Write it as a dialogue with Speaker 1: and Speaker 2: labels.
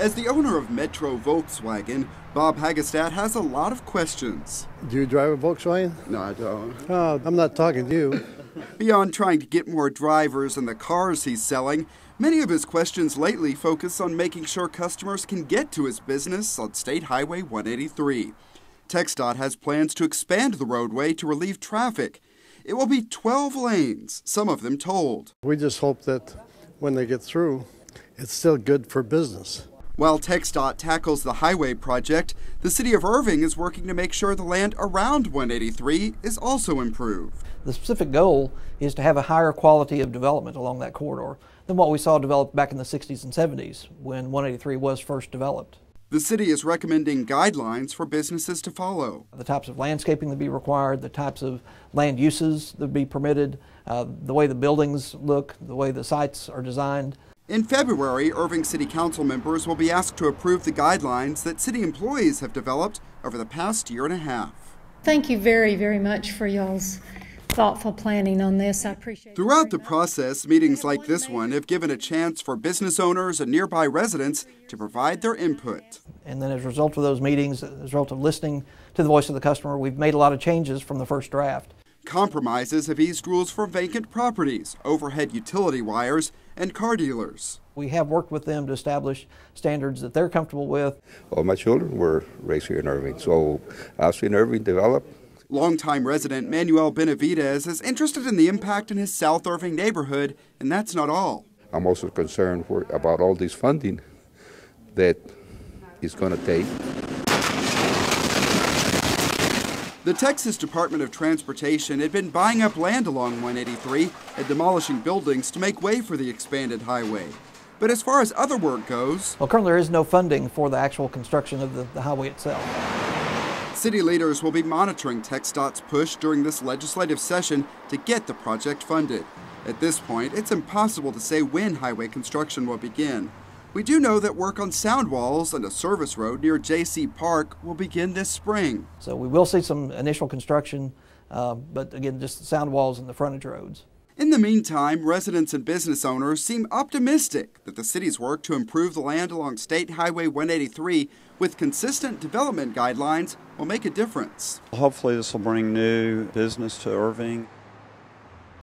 Speaker 1: As the owner of Metro Volkswagen, Bob Hagestad has a lot of questions.
Speaker 2: Do you drive a Volkswagen?
Speaker 1: No, I don't.
Speaker 2: Oh, I'm not talking to you.
Speaker 1: Beyond trying to get more drivers in the cars he's selling, many of his questions lately focus on making sure customers can get to his business on State Highway 183. TxDOT has plans to expand the roadway to relieve traffic. It will be 12 lanes, some of them tolled.
Speaker 2: We just hope that when they get through, it's still good for business.
Speaker 1: While TxDOT tackles the highway project, the City of Irving is working to make sure the land around 183 is also improved.
Speaker 3: The specific goal is to have a higher quality of development along that corridor than what we saw developed back in the 60s and 70s when 183 was first developed.
Speaker 1: The city is recommending guidelines for businesses to follow.
Speaker 3: The types of landscaping that be required, the types of land uses that be permitted, the way the buildings look, the way the sites are designed.
Speaker 1: In February, Irving City Council members will be asked to approve the guidelines that city employees have developed over the past year and a half.
Speaker 4: Thank you very, very much for y'all's thoughtful planning on this. I appreciate it.
Speaker 1: Throughout the process, meetings like this one have given a chance for business owners and nearby residents to provide their input.
Speaker 3: And then as a result of those meetings, as a result of listening to the voice of the customer, we've made a lot of changes from the first draft.
Speaker 1: Compromises have eased rules for vacant properties, overhead utility wires, and car dealers.
Speaker 3: We have worked with them to establish standards that they're comfortable with.
Speaker 5: All my children were raised here in Irving, so I've seen Irving develop.
Speaker 1: Longtime resident Manuel Benavidez is interested in the impact in his South Irving neighborhood, and that's not all.
Speaker 5: I'm also concerned about all this funding that is going to take.
Speaker 1: The Texas Department of Transportation had been buying up land along 183 and demolishing buildings to make way for the expanded highway. But as far as other work goes,
Speaker 3: well, currently there is no funding for the actual construction of the highway itself.
Speaker 1: City leaders will be monitoring TxDOT's push during this legislative session to get the project funded. At this point, it's impossible to say when highway construction will begin. We do know that work on sound walls and a service road near J.C. Park will begin this spring.
Speaker 3: So we will see some initial construction, but again, just the sound walls and the frontage roads.
Speaker 1: In the meantime, residents and business owners seem optimistic that the city's work to improve the land along State Highway 183 with consistent development guidelines will make a difference.
Speaker 6: Hopefully this will bring new business to Irving.